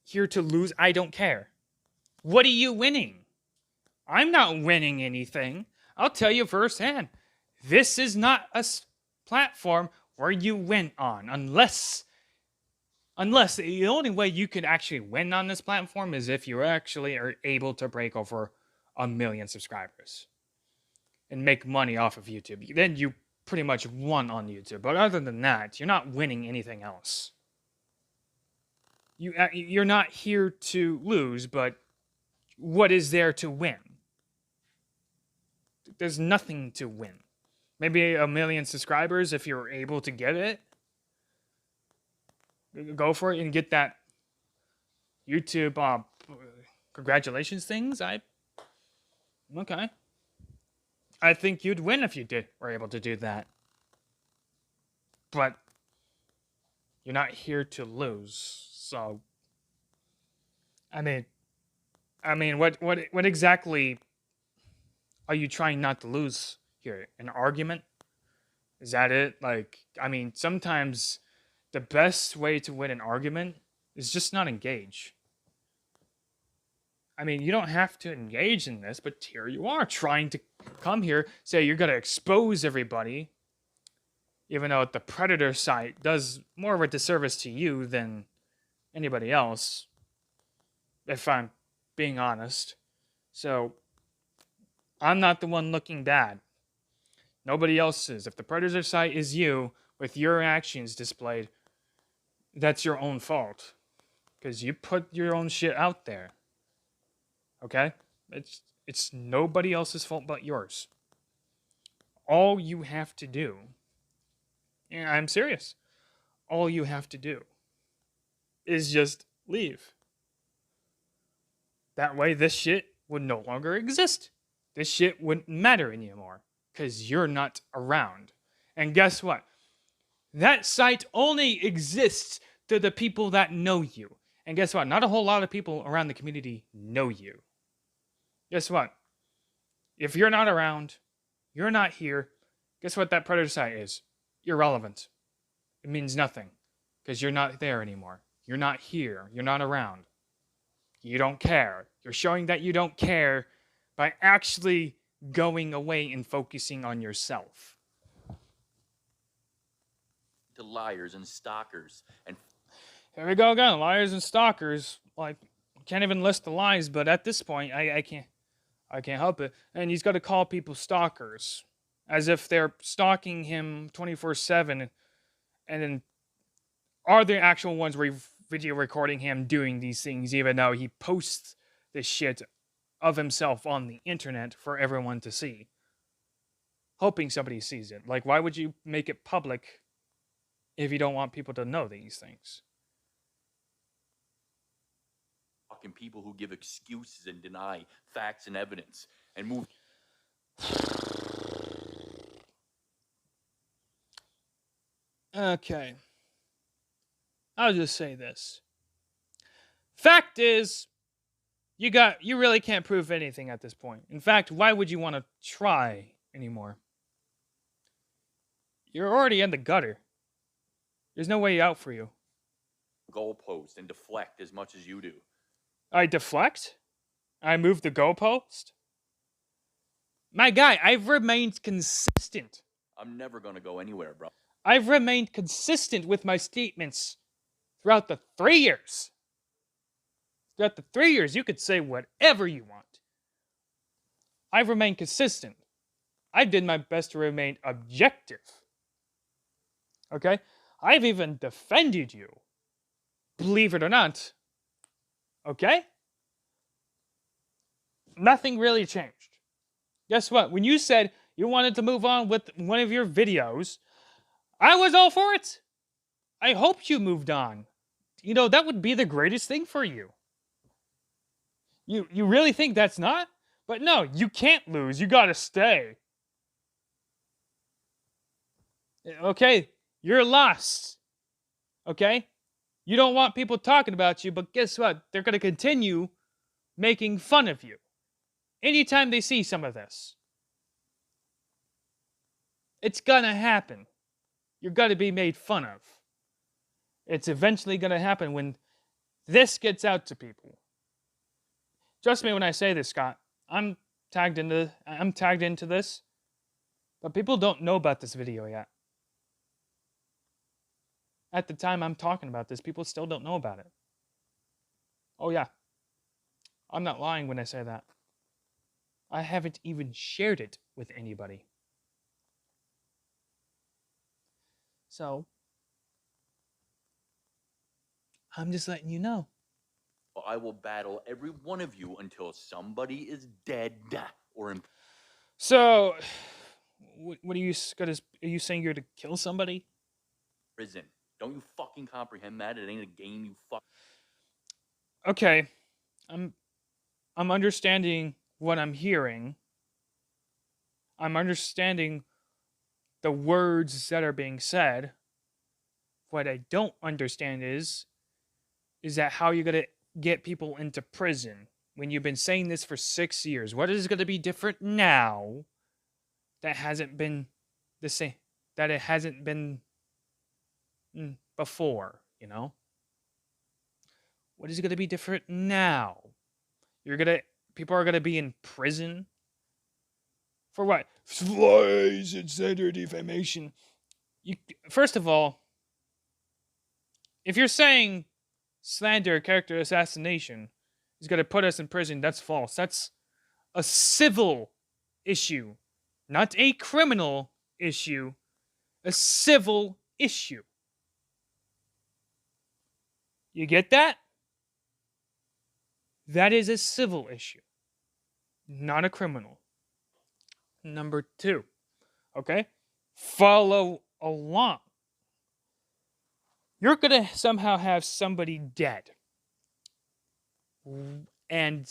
here to lose. I don't care. What are you winning? I'm not winning anything. I'll tell you firsthand. This is not a platform where you win on. Unless the only way you can actually win on this platform is if you actually are able to break over 1 million subscribers and make money off of YouTube. Then you pretty much won on YouTube. But other than that, you're not winning anything else. You're not here to lose, but what is there to win? There's nothing to win. Maybe 1 million subscribers if you're able to get it. Go for it and get that YouTube congratulations things. Okay. I think you'd win if you were able to do that. But you're not here to lose. So I mean what exactly are you trying not to lose here? An argument? Is that it? Sometimes the best way to win an argument is just not engage. You don't have to engage in this, but here you are trying to come here, say you're going to expose everybody, even though the Predator site does more of a disservice to you than anybody else, if I'm being honest. So, I'm not the one looking bad. Nobody else is. If the Predator site is you, with your actions displayed, that's your own fault. Because you put your own shit out there. Okay? It's nobody else's fault but yours. All you have to do, and I'm serious, all you have to do is just leave. That way this shit would no longer exist. This shit wouldn't matter anymore. Because you're not around. And guess what? That site only exists to the people that know you. And guess what? Not a whole lot of people around the community know you. Guess what? If you're not around, you're not here, guess what that Predator site is? Irrelevant. It means nothing. Because you're not there anymore. You're not here. You're not around. You don't care. You're showing that you don't care by actually going away and focusing on yourself. To liars and stalkers and here we go again, liars and stalkers. Can't even list the lies, but at this point, I can't help it. And he's got to call people stalkers, as if they're stalking him 24/7, and then are the actual ones video recording him doing these things, even though he posts this shit of himself on the internet for everyone to see, hoping somebody sees it. Why would you make it public if you don't want people to know these things? fucking people who give excuses and deny facts and evidence and move. Okay. I'll just say this. Fact is, you really can't prove anything at this point. In fact, why would you want to try anymore? You're already in the gutter. There's no way out for you. Goalpost and deflect as much as you do. I deflect? I move the goalpost? My guy, I've remained consistent. I'm never gonna go anywhere, bro. I've remained consistent with my statements throughout the 3 years. Throughout the 3 years, you could say whatever you want. I've remained consistent. I did my best to remain objective. Okay? I've even defended you. Believe it or not. Okay? Nothing really changed. Guess what? When you said you wanted to move on with one of your videos, I was all for it. I hoped you moved on. You know, that would be the greatest thing for you. You really think that's not? But no, you can't lose. You gotta stay. Okay? You're lost. Okay? You don't want people talking about you, but guess what? They're gonna continue making fun of you. Anytime they see some of this. It's gonna happen. You're gonna be made fun of. It's eventually gonna happen when this gets out to people. Trust me when I say this, Scott. I'm tagged into this, but people don't know about this video yet. At the time I'm talking about this, people still don't know about it. Oh yeah. I'm not lying when I say that. I haven't even shared it with anybody. So, I'm just letting you know. I will battle every one of you until somebody is dead or in So, what are you gonna? Are you saying you're to kill somebody? prison. Don't you fucking comprehend that? It ain't a game, you fuck. Okay, I'm understanding what I'm hearing. I'm understanding the words that are being said. What I don't understand is that how you're gonna get people into prison when you've been saying this for 6 years. What is gonna be different now that hasn't been the same? That it hasn't been before, you know? What is gonna be different now? People are gonna be in prison for what? Lies and slander, defamation. First of all, if you're saying slander, character assassination is going to put us in prison, that's false. That's a civil issue, not a criminal issue. A civil issue. You get that? That is a civil issue, not a criminal. Number 2, okay? Follow along. You're going to somehow have somebody dead. And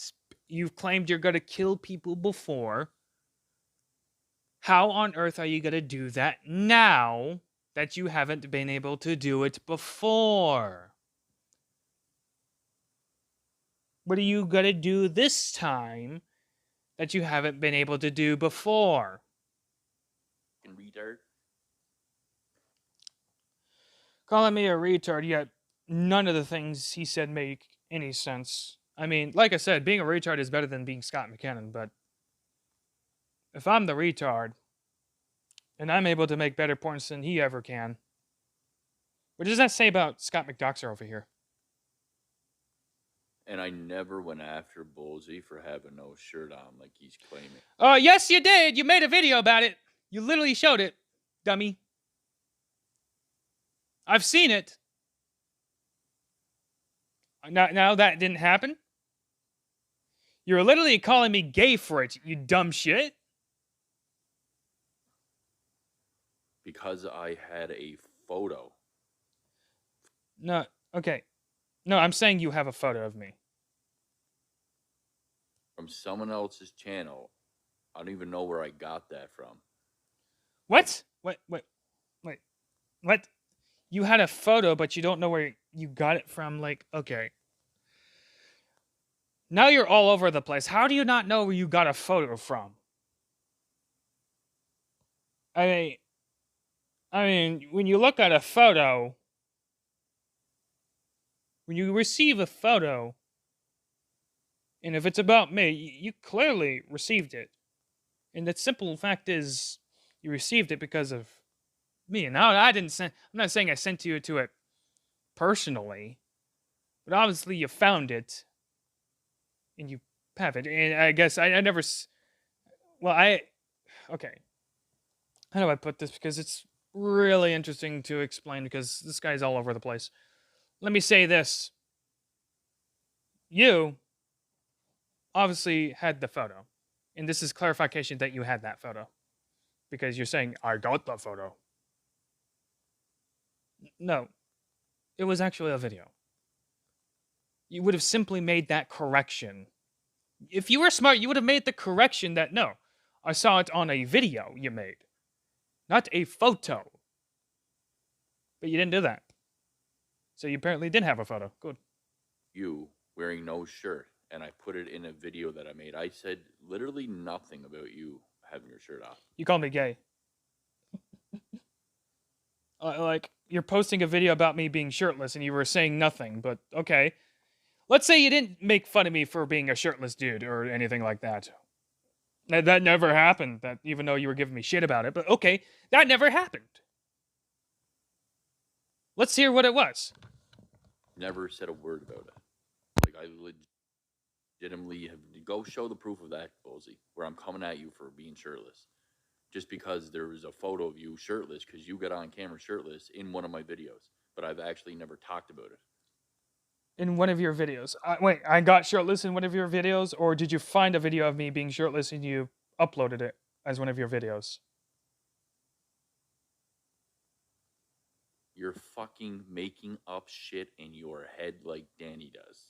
you've claimed you're going to kill people before. How on earth are you going to do that now that you haven't been able to do it before? What are you going to do this time that you haven't been able to do before? Retard. Calling me a retard, yet none of the things he said make any sense. I mean, like I said, being a retard is better than being Scott McKinnon, but if I'm the retard and I'm able to make better points than he ever can, what does that say about Scott McDoxer over here? And I never went after Bullseye for having no shirt on like he's claiming. Yes, you did. You made a video about it. You literally showed it, dummy. I've seen it. Now that didn't happen. You're literally calling me gay for it, you dumb shit. Because I had a photo. No, okay. No, I'm saying you have a photo of me. from someone else's channel. I don't even know where I got that from. What? Wait. What? You had a photo, but you don't know where you got it from? Like, okay. Now you're all over the place. How do you not know where you got a photo from? I mean, when you look at a photo, when you receive a photo, and if it's about me, you clearly received it. And the simple fact is, you received it because of me. And now I didn't send. I'm not saying I sent you to it personally, but obviously you found it, and you have it. And I guess I never. Okay. How do I put this? Because it's really interesting to explain. Because this guy's all over the place. Let me say this. You obviously had the photo. And this is clarification that you had that photo. Because you're saying, I got the photo. No. It was actually a video. You would have simply made that correction. If you were smart, you would have made the correction that, no, I saw it on a video you made. Not a photo. But you didn't do that. So you apparently did have a photo. Good. You wearing no shirt, and I put it in a video that I made. I said literally nothing about you having your shirt off. You called me gay. Like, you're posting a video about me being shirtless and you were saying nothing, but okay. Let's say you didn't make fun of me for being a shirtless dude or anything like that. That never happened, that even though you were giving me shit about it, but okay, that never happened. Let's hear what it was. Never said a word about it. Like, I legitimately have to go show the proof of that, Ballsy, where I'm coming at you for being shirtless. Just because there was a photo of you shirtless, because you got on camera shirtless in one of my videos. But I've actually never talked about it. In one of your videos. Wait, I got shirtless in one of your videos? Or did you find a video of me being shirtless and you uploaded it as one of your videos? You're fucking making up shit in your head like Danny does.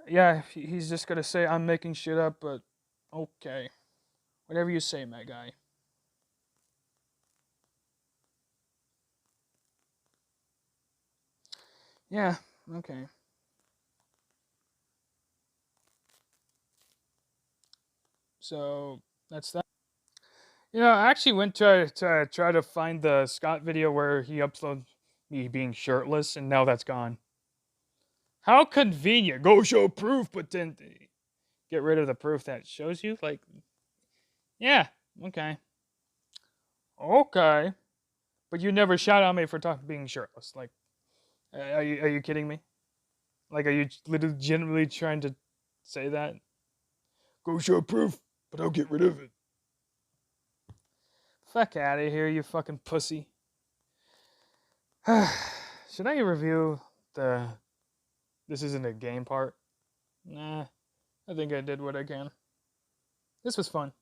Yeah, he's just gonna say I'm making shit up, but okay. Whatever you say, my guy. Yeah, okay. So, that's that. You know, I actually went to try to find the Scott video where he uploaded me being shirtless, and now that's gone. How convenient. Go show proof, but then get rid of the proof that shows you? Like, yeah, okay. Okay. But you never shout at me for being shirtless. Like, are you kidding me? Like, are you legitimately trying to say that? Go show proof, but I'll get rid of it. Fuck out of here, you fucking pussy. Should I review the this isn't a game part? Nah, I think I did what I can. This was fun.